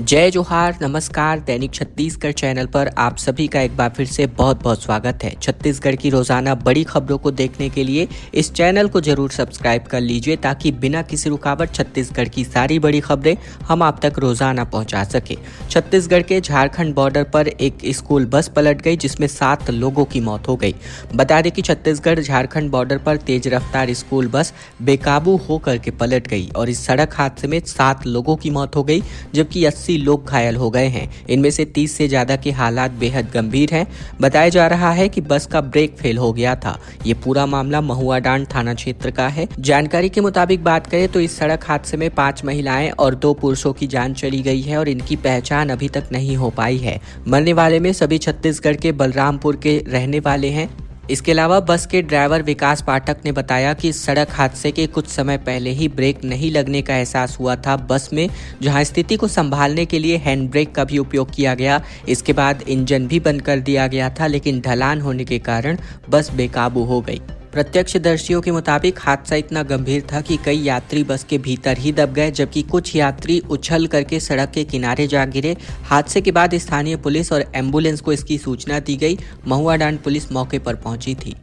जय जोहार, नमस्कार। दैनिक छत्तीसगढ़ चैनल पर आप सभी का एक बार फिर से बहुत बहुत स्वागत है। छत्तीसगढ़ की रोजाना बड़ी खबरों को देखने के लिए इस चैनल को जरूर सब्सक्राइब कर लीजिए ताकि बिना किसी रुकावट छत्तीसगढ़ की सारी बड़ी खबरें हम आप तक रोजाना पहुंचा सके। छत्तीसगढ़ के झारखंड बॉर्डर पर एक स्कूल बस पलट गई जिसमें 7 लोगों की मौत हो गई। बता दें कि छत्तीसगढ़ झारखंड बॉर्डर पर तेज रफ्तार स्कूल बस बेकाबू होकर के पलट गई और इस सड़क हादसे में 7 लोगों की मौत हो गई जबकि 80 लोग घायल हो गए हैं। इनमें से 30 से ज्यादा के हालात बेहद गंभीर हैं। बताया जा रहा है कि बस का ब्रेक फेल हो गया था। ये पूरा मामला महुआडांड थाना क्षेत्र का है। जानकारी के मुताबिक बात करें तो इस सड़क हादसे में 5 महिलाएं और 2 पुरुषों की जान चली गई है और इनकी पहचान अभी तक नहीं हो पाई है। मरने वाले में सभी छत्तीसगढ़ के बलरामपुर के रहने वाले हैं। इसके अलावा बस के ड्राइवर विकास पाठक ने बताया कि सड़क हादसे के कुछ समय पहले ही ब्रेक नहीं लगने का एहसास हुआ था बस में, जहां स्थिति को संभालने के लिए हैंड ब्रेक का भी उपयोग किया गया। इसके बाद इंजन भी बंद कर दिया गया था, लेकिन ढलान होने के कारण बस बेकाबू हो गई। प्रत्यक्षदर्शियों के मुताबिक हादसा इतना गंभीर था कि कई यात्री बस के भीतर ही दब गए जबकि कुछ यात्री उछल करके सड़क के किनारे जा गिरे। हादसे के बाद स्थानीय पुलिस और एम्बुलेंस को इसकी सूचना दी गई। महुआडांड पुलिस मौके पर पहुंची थी।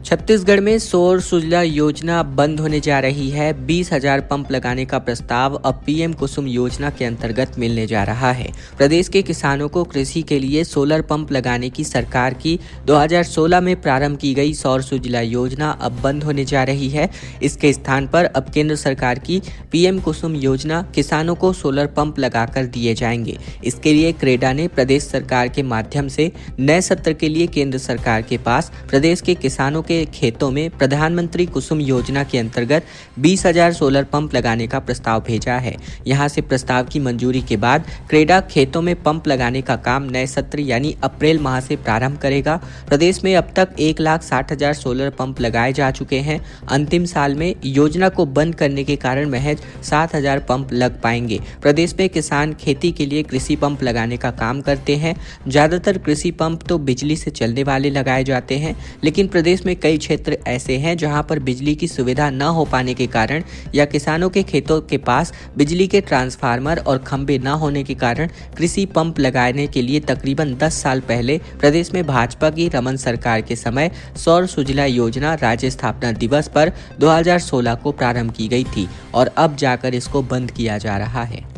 छत्तीसगढ़ में सौर सुजला योजना बंद होने जा रही है। 20,000 पंप लगाने का प्रस्ताव अब पीएम कुसुम योजना के अंतर्गत मिलने जा रहा है। प्रदेश के किसानों को कृषि के लिए सोलर पंप लगाने की सरकार की 2016 में प्रारंभ की गई सौर सुजला योजना अब बंद होने जा रही है। इसके स्थान पर अब केंद्र सरकार की पीएम कुसुम योजना किसानों को सोलर पंप लगाकर दिए जाएंगे। इसके लिए क्रेडा ने प्रदेश सरकार के माध्यम से नए सत्र के लिए केंद्र सरकार के पास प्रदेश के किसानों के खेतों में प्रधानमंत्री कुसुम योजना के अंतर्गत 20,000 सोलर पंप लगाने का प्रस्ताव भेजा है। यहां से प्रस्ताव की मंजूरी के बाद क्रेडा खेतों में पंप लगाने का काम नए सत्र यानी अप्रैल माह से प्रारंभ करेगा। प्रदेश में अब तक 1,60,000 सोलर पंप लगाए जा चुके हैं। अंतिम साल में योजना को बंद करने के कारण महज 7,000 पंप लग पाएंगे। प्रदेश में किसान खेती के लिए कृषि पंप लगाने का काम करते हैं। ज्यादातर कृषि पंप तो बिजली से चलने वाले लगाए जाते हैं, लेकिन प्रदेश में कई क्षेत्र ऐसे हैं जहां पर बिजली की सुविधा न हो पाने के कारण या किसानों के खेतों के पास बिजली के ट्रांसफार्मर और खंभे न होने के कारण कृषि पंप लगाने के लिए तकरीबन 10 साल पहले प्रदेश में भाजपा की रमन सरकार के समय सौर सुजला योजना राज्य स्थापना दिवस पर 2016 को प्रारंभ की गई थी और अब जाकर इसको बंद किया जा रहा है।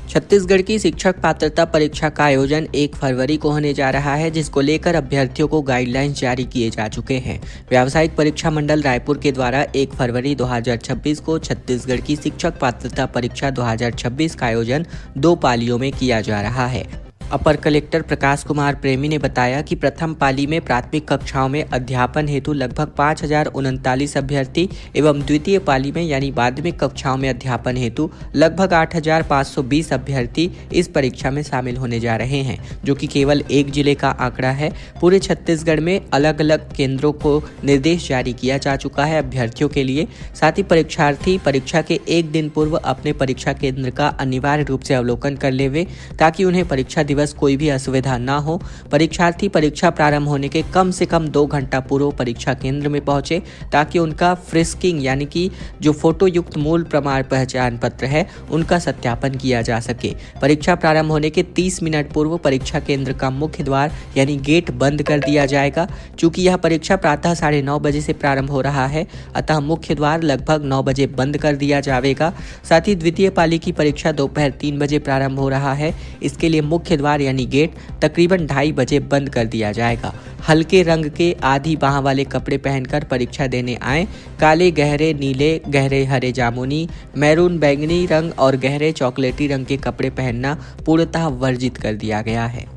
छत्तीसगढ़ की शिक्षक पात्रता परीक्षा का आयोजन 1 फरवरी को होने जा रहा है, जिसको लेकर अभ्यर्थियों को गाइडलाइंस जारी किए जा चुके हैं। व्यावसायिक परीक्षा मंडल रायपुर के द्वारा 1 फरवरी 2026 को छत्तीसगढ़ की शिक्षक पात्रता परीक्षा 2026 का आयोजन 2 पालियों में किया जा रहा है। अपर कलेक्टर प्रकाश कुमार प्रेमी ने बताया कि प्रथम पाली में प्राथमिक कक्षाओं में अध्यापन हेतु लगभग 5,039 अभ्यर्थी एवं द्वितीय पाली में यानी माध्यमिक कक्षाओं में अध्यापन हेतु लगभग 8,520 अभ्यर्थी इस परीक्षा में शामिल होने जा रहे हैं, जो कि केवल एक जिले का आंकड़ा है। पूरे छत्तीसगढ़ में अलग अलग केंद्रों को निर्देश जारी किया जा चुका है अभ्यर्थियों के लिए। साथ ही परीक्षार्थी परीक्षा के एक दिन पूर्व अपने परीक्षा केंद्र का अनिवार्य रूप से अवलोकन कर लेवे ताकि उन्हें परीक्षा दिवस कोई भी असुविधा ना हो। परीक्षार्थी परीक्षा प्रारंभ होने के कम से कम 2 घंटा पूर्व परीक्षा केंद्र में पहुंचे ताकि उनका फ्रिस्किंग यानी कि जो फोटो युक्त मूल प्रमाण पहचान पत्र है उनका सत्यापन किया जा सके। परीक्षा प्रारंभ होने के 30 मिनट पूर्व परीक्षा केंद्र का मुख्य द्वार यानी गेट बंद कर दिया जाएगा। चूंकि यह परीक्षा प्रातः 9:30 बजे से प्रारंभ हो रहा है, अतः मुख्य द्वार लगभग 9 बजे बंद कर दिया जाएगा। साथ ही द्वितीय पाली की परीक्षा दोपहर 3 बजे प्रारंभ हो रहा है। इसके लिए मुख्य द्वार यानी गेट तकरीबन 2:30 बजे बंद कर दिया जाएगा। हल्के रंग के आधी बाह वाले कपड़े पहनकर परीक्षा देने आए। काले, गहरे नीले, गहरे हरे जामुनी, मैरून बैंगनी रंग और गहरे चॉकलेटी रंग के कपड़े पहनना पूर्णतः वर्जित कर दिया गया है।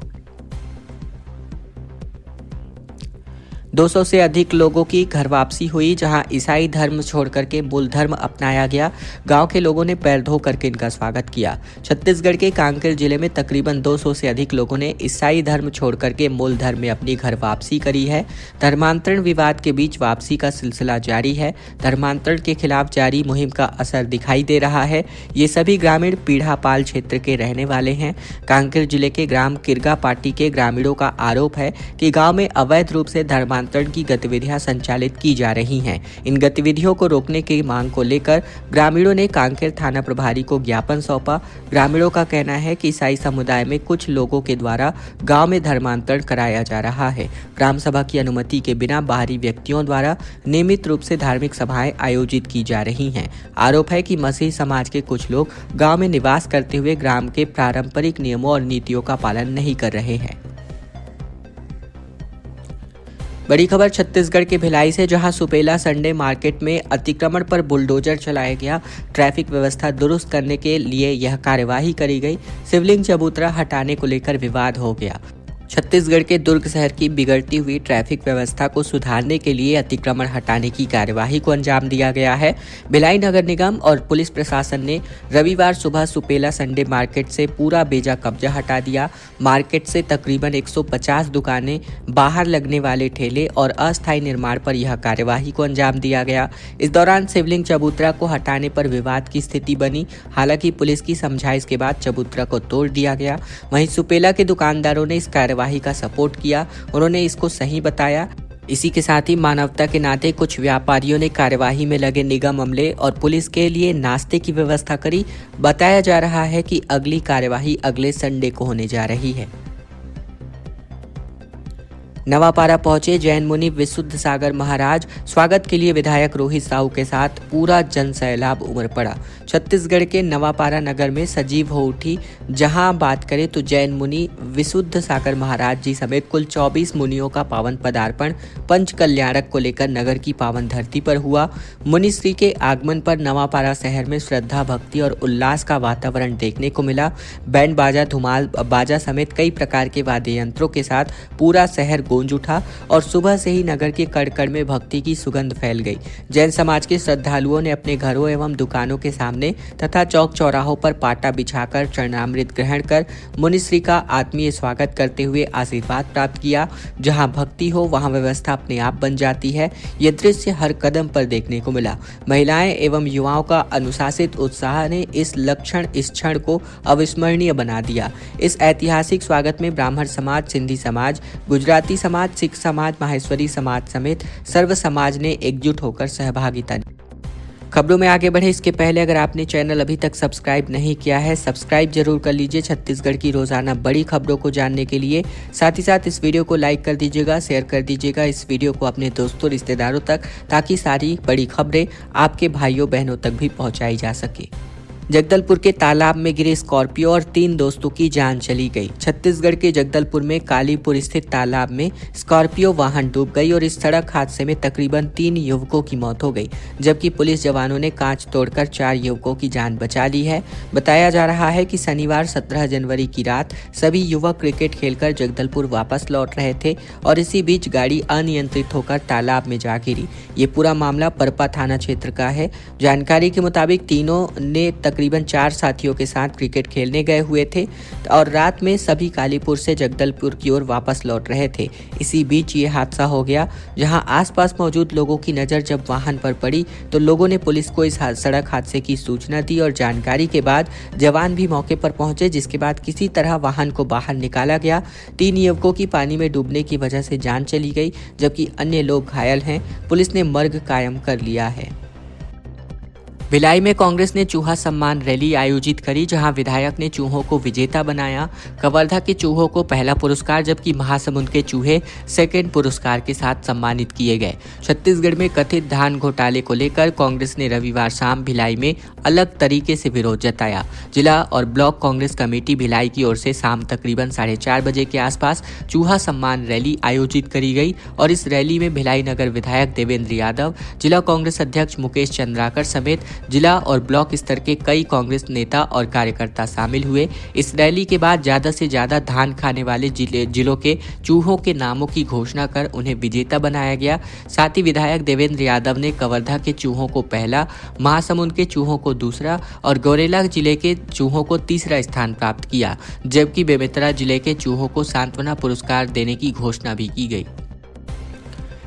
200 से अधिक लोगों की घर वापसी हुई, जहां ईसाई धर्म छोड़कर के मूल धर्म अपनाया गया। गांव के लोगों ने पैर धो करके इनका स्वागत किया। छत्तीसगढ़ के कांकेर जिले में तकरीबन 200 से अधिक लोगों ने ईसाई धर्म छोड़कर के मूल धर्म में अपनी घर वापसी करी है। धर्मांतरण विवाद के बीच वापसी का सिलसिला जारी है। धर्मांतरण के खिलाफ जारी मुहिम का असर दिखाई दे रहा है। ये सभी ग्रामीण पीढ़ापाल क्षेत्र के रहने वाले हैं। कांकेर जिले के ग्राम किरगा पाटी के ग्रामीणों का आरोप है कि गाँव में अवैध रूप से धर्मांतरण धर्मांतरण की गतिविधियां संचालित की जा रही हैं। इन गतिविधियों को रोकने की मांग को लेकर ग्रामीणों ने कांकेर थाना प्रभारी को ज्ञापन सौंपा। ग्रामीणों का कहना है कि ईसाई समुदाय में कुछ लोगों के द्वारा गांव में धर्मांतरण कराया जा रहा है। ग्राम सभा की अनुमति के बिना बाहरी व्यक्तियों द्वारा नियमित रूप से धार्मिक सभाएं आयोजित की जा रही हैं। आरोप है कि मसीही समाज के कुछ लोग गांव में निवास करते हुए ग्राम के पारंपरिक नियमों और नीतियों का पालन नहीं कर रहे हैं। बड़ी खबर छत्तीसगढ़ के भिलाई से, जहां सुपेला संडे मार्केट में अतिक्रमण पर बुलडोजर चलाया गया। ट्रैफिक व्यवस्था दुरुस्त करने के लिए यह कार्यवाही करी गई। शिवलिंग चबूतरा हटाने को लेकर विवाद हो गया। छत्तीसगढ़ के दुर्ग शहर की बिगड़ती हुई ट्रैफिक व्यवस्था को सुधारने के लिए अतिक्रमण हटाने की कार्यवाही को अंजाम दिया गया है। भिलाई नगर निगम और पुलिस प्रशासन ने रविवार सुबह सुपेला संडे मार्केट से पूरा बेजा कब्जा हटा दिया। मार्केट से तकरीबन 150 दुकानें, बाहर लगने वाले ठेले और अस्थायी निर्माण पर यह कार्यवाही को अंजाम दिया गया। इस दौरान शिवलिंग चबूतरा को हटाने पर विवाद की स्थिति बनी। हालांकि पुलिस की समझाइश के बाद चबूतरा को तोड़ दिया गया। वहीं सुपेला के दुकानदारों ने इस कार्यवाही का सपोर्ट किया। उन्होंने इसको सही बताया। इसी के साथ ही मानवता के नाते कुछ व्यापारियों ने कार्यवाही में लगे निगम अमले और पुलिस के लिए नाश्ते की व्यवस्था करी। बताया जा रहा है कि अगली कार्यवाही अगले संडे को होने जा रही है। नवापारा पहुंचे जैन मुनि विशुद्ध सागर महाराज। स्वागत के लिए विधायक रोहित साहू के साथ पूरा जन सैलाब उमड़ पड़ा। छत्तीसगढ़ के नवापारा नगर में सजीव हो उठी। जहां बात करें तो जैन मुनि विशुद्ध सागर महाराज जी समेत कुल 24 मुनियों का पावन पदार्पण पंच कल्याणक को लेकर नगर की पावन धरती पर हुआ। मुनिश्री के आगमन पर नवापारा शहर में श्रद्धा, भक्ति और उल्लास का वातावरण देखने को मिला। बैंड बाजा, धुमाल बाजा समेत कई प्रकार के वाद्य यंत्रों के साथ पूरा शहर गूंज उठा और सुबह से ही नगर के कड़-कड़ में भक्ति की सुगंध फैल गई। जैन समाज के श्रद्धालुओं ने अपने घरों एवं दुकानों के सामने तथा चौक चौराहों पर पाटा बिछाकर चरणामृत ग्रहण कर मुनिश्री का आत्मीय स्वागत करते हुए आशीर्वाद प्राप्त किया। जहां भक्ति हो वहां व्यवस्था अपने आप बन जाती है। ये दृश्य हर कदम पर देखने को मिला। महिलाएं एवं युवाओं का अनुशासित उत्साह ने इस क्षण को अविस्मरणीय बना दिया। इस ऐतिहासिक स्वागत में ब्राह्मण समाज, सिंधी समाज, गुजराती समाज, सिख समाज, माहेश्वरी समाज समेत सर्व समाज ने एकजुट होकर सहभागिता दी। खबरों में आगे बढ़े इसके पहले अगर आपने चैनल अभी तक सब्सक्राइब नहीं किया है, सब्सक्राइब जरूर कर लीजिए छत्तीसगढ़ की रोजाना बड़ी खबरों को जानने के लिए। साथ ही साथ इस वीडियो को लाइक कर दीजिएगा, शेयर कर दीजिएगा इस वीडियो को अपने दोस्तों, रिश्तेदारों तक, ताकि सारी बड़ी खबरें आपके भाइयों बहनों तक भी पहुंचाई जा सके। जगदलपुर के तालाब में गिरे स्कॉर्पियो और 3 दोस्तों की जान चली गई। छत्तीसगढ़ के जगदलपुर में कालीपुर स्थित तालाब में स्कॉर्पियो वाहन डूब गई और इस सड़क हादसे में तकरीबन 3 युवकों की मौत हो गई, जबकि पुलिस जवानों ने कांच तोड़कर 4 युवकों की जान बचा ली है। बताया जा रहा है कि शनिवार 17 जनवरी की रात सभी युवक क्रिकेट खेलकर जगदलपुर वापस लौट रहे थे और इसी बीच गाड़ी अनियंत्रित होकर तालाब में जा गिरी। ये पूरा मामला परपा थाना क्षेत्र का है। जानकारी के मुताबिक तीनों ने तकरीबन 4 साथियों के साथ क्रिकेट खेलने गए हुए थे और रात में सभी कालीपुर से जगदलपुर की ओर वापस लौट रहे थे। इसी बीच ये हादसा हो गया। जहां आसपास मौजूद लोगों की नज़र जब वाहन पर पड़ी तो लोगों ने पुलिस को इस सड़क हादसे की सूचना दी और जानकारी के बाद जवान भी मौके पर पहुंचे, जिसके बाद किसी तरह वाहन को बाहर निकाला गया। 3 युवकों की पानी में डूबने की वजह से जान चली गई, जबकि अन्य लोग घायल हैं। पुलिस ने मर्ग कायम कर लिया है। भिलाई में कांग्रेस ने चूहा सम्मान रैली आयोजित करी, जहां विधायक ने चूहों को विजेता बनाया। कवर्धा के चूहों को पहला पुरस्कार, जबकि महासमुंद के चूहे सेकंड पुरस्कार के साथ सम्मानित किए गए। छत्तीसगढ़ में कथित धान घोटाले को लेकर कांग्रेस ने रविवार शाम भिलाई में अलग तरीके से विरोध जताया। जिला और ब्लॉक कांग्रेस कमेटी भिलाई की ओर से शाम तकरीबन 4:30 बजे के आसपास चूहा सम्मान रैली आयोजित करी गई और इस रैली में भिलाई नगर विधायक देवेंद्र यादव, जिला कांग्रेस अध्यक्ष मुकेश चंद्राकर समेत जिला और ब्लॉक स्तर के कई कांग्रेस नेता और कार्यकर्ता शामिल हुए। इस रैली के बाद ज्यादा से ज्यादा धान खाने वाले जिलों के चूहों के नामों की घोषणा कर उन्हें विजेता बनाया गया। साथ ही विधायक देवेंद्र यादव ने कवर्धा के चूहों को पहला, महासमुंद के चूहों को दूसरा और गौरेला जिले के चूहों को तीसरा स्थान प्राप्त किया, जबकि बेमेतरा जिले के चूहों को सांत्वना पुरस्कार देने की घोषणा भी की गई।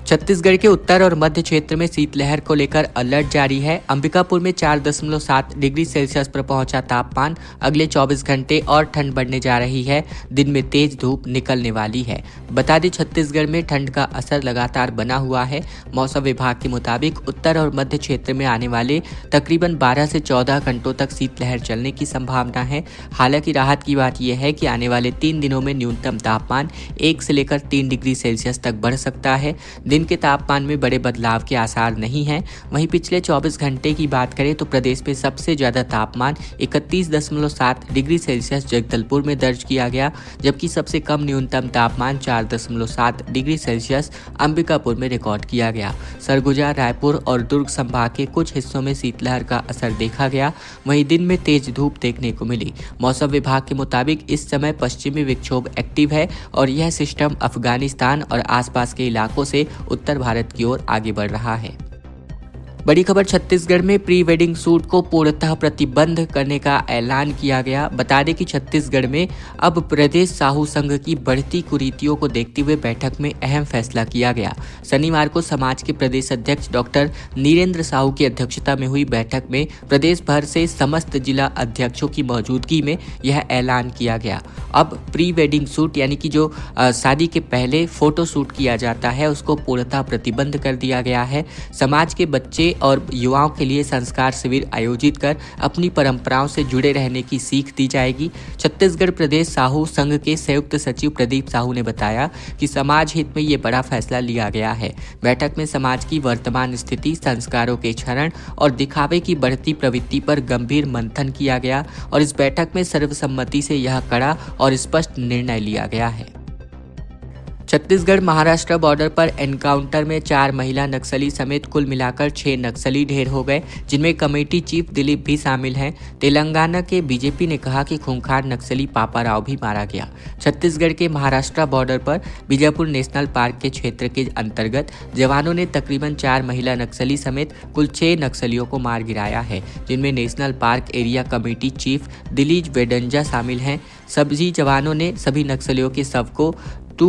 छत्तीसगढ़ के उत्तर और मध्य क्षेत्र में शीतलहर को लेकर अलर्ट जारी है। अंबिकापुर में 4.7 डिग्री सेल्सियस पर पहुंचा तापमान। अगले 24 घंटे और ठंड बढ़ने जा रही है। दिन में तेज धूप निकलने वाली है। बता दें, छत्तीसगढ़ में ठंड का असर लगातार बना हुआ है। मौसम विभाग के मुताबिक उत्तर और मध्य क्षेत्र में आने वाले तकरीबन 12 से 14 घंटों तक शीतलहर चलने की संभावना है। हालांकि राहत की बात यह है कि आने वाले 3 दिनों में न्यूनतम तापमान 1 से लेकर 3 डिग्री सेल्सियस तक बढ़ सकता है। दिन के तापमान में बड़े बदलाव के आसार नहीं हैं। वहीं पिछले 24 घंटे की बात करें तो प्रदेश में सबसे ज्यादा तापमान 31.7 डिग्री सेल्सियस जगदलपुर में दर्ज किया गया, जबकि सबसे कम न्यूनतम तापमान 4.7 डिग्री सेल्सियस अंबिकापुर में रिकॉर्ड किया गया। सरगुजा, रायपुर और दुर्ग संभाग के कुछ हिस्सों में शीतलहर का असर देखा गया। वहीं दिन में तेज धूप देखने को मिली। मौसम विभाग के मुताबिक इस समय पश्चिमी विक्षोभ एक्टिव है और यह सिस्टम अफगानिस्तान और आसपास के इलाकों से उत्तर भारत की ओर आगे बढ़ रहा है। बड़ी खबर, छत्तीसगढ़ में प्री वेडिंग शूट को पूर्णतः प्रतिबंध करने का ऐलान किया गया। बता दें कि छत्तीसगढ़ में अब प्रदेश साहू संघ की बढ़ती कुरीतियों को देखते हुए बैठक में अहम फैसला किया गया। शनिवार को समाज के प्रदेश अध्यक्ष डॉक्टर नीरेंद्र साहू की अध्यक्षता में हुई बैठक में प्रदेश भर से समस्त जिला अध्यक्षों की मौजूदगी में यह ऐलान किया गया। अब प्री वेडिंग शूट यानी कि जो शादी के पहले फोटो शूट किया जाता है उसको पूर्णतः प्रतिबंध कर दिया गया है। समाज के बच्चे और युवाओं के लिए संस्कार शिविर आयोजित कर अपनी परंपराओं से जुड़े रहने की सीख दी जाएगी। छत्तीसगढ़ प्रदेश साहू संघ के संयुक्त सचिव प्रदीप साहू ने बताया कि समाज हित में ये बड़ा फैसला लिया गया है। बैठक में समाज की वर्तमान स्थिति, संस्कारों के क्षरण और दिखावे की बढ़ती प्रवृत्ति पर गंभीर मंथन किया गया और इस बैठक में सर्वसम्मति से यह कड़ा और स्पष्ट निर्णय लिया गया है। छत्तीसगढ़ महाराष्ट्र बॉर्डर पर एनकाउंटर में 4 महिला नक्सली समेत कुल मिलाकर 6 नक्सली ढेर हो गए, जिनमें कमेटी चीफ दिलीप भी शामिल हैं। तेलंगाना के बीजेपी ने कहा कि खूंखार नक्सली पापा राव भी मारा गया। छत्तीसगढ़ के महाराष्ट्र बॉर्डर पर बीजापुर नेशनल पार्क के क्षेत्र के अंतर्गत जवानों ने तकरीबन 4 महिला नक्सली समेत कुल 6 नक्सलियों को मार गिराया है, जिनमें national park area committee chief Dilij Wedanja शामिल हैं। सभी जवानों ने सभी नक्सलियों के शव को 2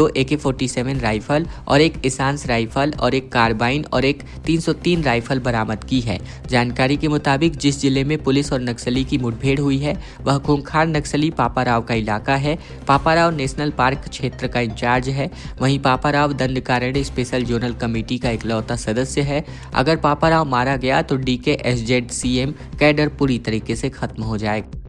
AK-47 राइफल और एक इसांस राइफल और एक कार्बाइन और एक 303 राइफल बरामद की है। जानकारी के मुताबिक जिस जिले में पुलिस और नक्सली की मुठभेड़ हुई है वह खूंखार नक्सली पापाराव का इलाका है। पापाराव नेशनल पार्क क्षेत्र का इंचार्ज है। वहीं Paparao Dandakaranya special zonal committee का इकलौता सदस्य है। अगर पापाराव मारा गया तो DKSZ CM कैडर पूरी तरीके से खत्म हो जाएगा।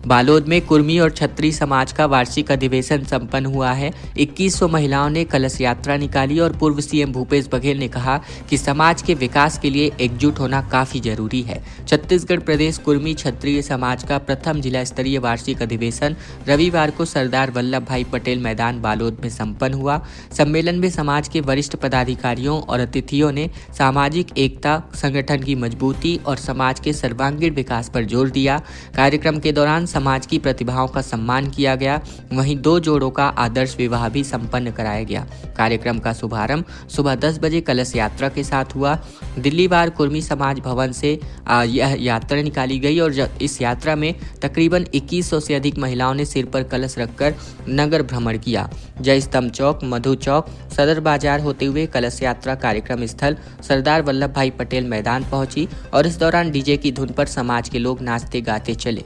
बालोद में कुर्मी और छत्री समाज का वार्षिक अधिवेशन संपन्न हुआ है। 2100 महिलाओं ने कलश यात्रा निकाली और पूर्व सीएम भूपेश बघेल ने कहा कि समाज के विकास के लिए एकजुट होना काफी जरूरी है। छत्तीसगढ़ प्रदेश कुर्मी क्षत्रिय समाज का प्रथम जिला स्तरीय वार्षिक अधिवेशन रविवार को सरदार वल्लभ भाई पटेल मैदान बालोद में संपन्न हुआ। सम्मेलन में समाज के वरिष्ठ पदाधिकारियों और अतिथियों ने सामाजिक एकता, संगठन की मजबूती और समाज के सर्वांगीण विकास पर जोर दिया। कार्यक्रम के दौरान समाज की प्रतिभाओं का सम्मान किया गया। वहीं 2 जोड़ों का आदर्श विवाह भी संपन्न कराया गया। कार्यक्रम का शुभारंभ सुबह 10 बजे कलश यात्रा के साथ हुआ। दिल्लीवार कुर्मी समाज भवन से यह यात्रा निकाली गई और इस यात्रा में तकरीबन 2100 से अधिक महिलाओं ने सिर पर कलश रखकर नगर भ्रमण किया। जय स्तंभ चौक, मधु चौक, सदर बाजार होते हुए कलश यात्रा कार्यक्रम स्थल सरदार वल्लभ भाई पटेल मैदान पहुंची और इस दौरान डीजे की धुन पर समाज के लोग नाचते गाते चले।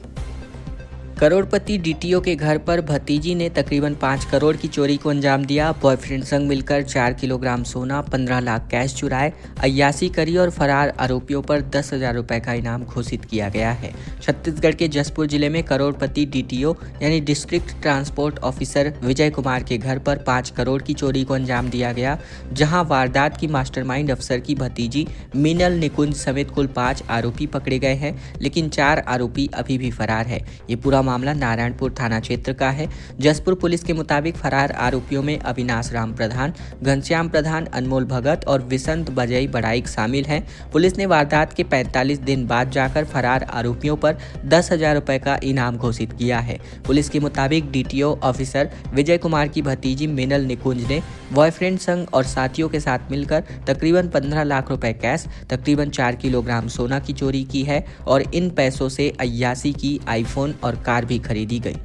करोड़पति डीटीओ के घर पर भतीजी ने तकरीबन 5 करोड़ की चोरी को अंजाम दिया। बॉयफ्रेंड संग मिलकर 4 किलोग्राम सोना, 15 लाख कैश चुराए, अय्यासी करी और फरार आरोपियों पर 10,000 रुपए का इनाम घोषित किया गया है। छत्तीसगढ़ के जसपुर जिले में करोड़पति डीटीओ यानी district transport officer Vijay Kumar के घर पर 5 करोड़ की चोरी को अंजाम दिया गया, जहां वारदात की मास्टरमाइंड अफसर की भतीजी मीनल निकुंज समेत कुल 5 आरोपी पकड़े गए हैं, लेकिन 4 आरोपी अभी भी फरार है। ये पूरा मामला नारायणपुर थाना क्षेत्र का है। जसपुर पुलिस के मुताबिक फरार आरोपियों में अविनाश राम प्रधान, घनश्याम प्रधान, अनमोल भगत और विसंत बजई बड़ाइक शामिल हैं। पुलिस ने वारदात के 45 दिन बाद जाकर फरार आरोपियों पर 10,000 रुपए का इनाम घोषित किया है। पुलिस के मुताबिक डीटीओ ऑफिसर विजय कुमार की भतीजी मीनल निकुंज ने बॉयफ्रेंड संग और साथियों के साथ मिलकर तकरीबन 15 लाख रुपए कैश, तकरीबन 4 किलोग्राम सोना की चोरी की है और इन पैसों से 81 की आईफोन और कार भी खरीदी गई।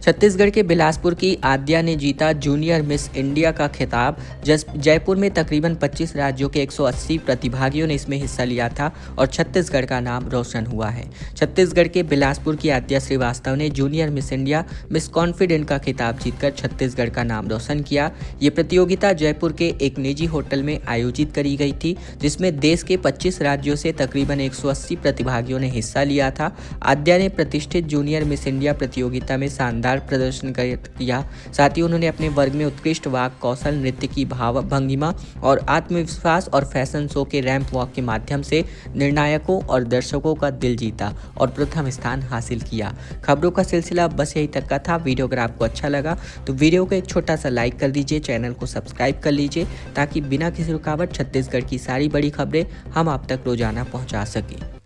छत्तीसगढ़ के बिलासपुर की आद्या ने जीता जूनियर मिस इंडिया का खिताब। जयपुर में तकरीबन 25 राज्यों के 180 प्रतिभागियों ने इसमें हिस्सा लिया था और छत्तीसगढ़ का नाम रोशन हुआ है। छत्तीसगढ़ के बिलासपुर की आद्या श्रीवास्तव ने junior miss India miss confident का खिताब जीतकर छत्तीसगढ़ का नाम रोशन किया। ये प्रतियोगिता जयपुर के एक निजी होटल में आयोजित करी गई थी, जिसमें देश के 25 राज्यों से तकरीबन 180 प्रतिभागियों ने हिस्सा लिया था। आद्या ने प्रतिष्ठित जूनियर मिस इंडिया प्रतियोगिता में शानदार प्रदर्शन किया। साथ ही उन्होंने अपने वर्ग में उत्कृष्ट वाक कौशल, नृत्य की भाव भंगिमा और आत्मविश्वास और फैशन शो के रैंप वॉक के माध्यम से निर्णायकों और दर्शकों का दिल जीता और प्रथम स्थान हासिल किया। खबरों का सिलसिला बस यही तक का था। वीडियो अगर आपको अच्छा लगा तो वीडियो को एक छोटा सा लाइक कर दीजिए, चैनल को सब्सक्राइब कर लीजिए ताकि बिना किसी रुकावट छत्तीसगढ़ की सारी बड़ी खबरें हम आप तक रोजाना पहुंचा सकें।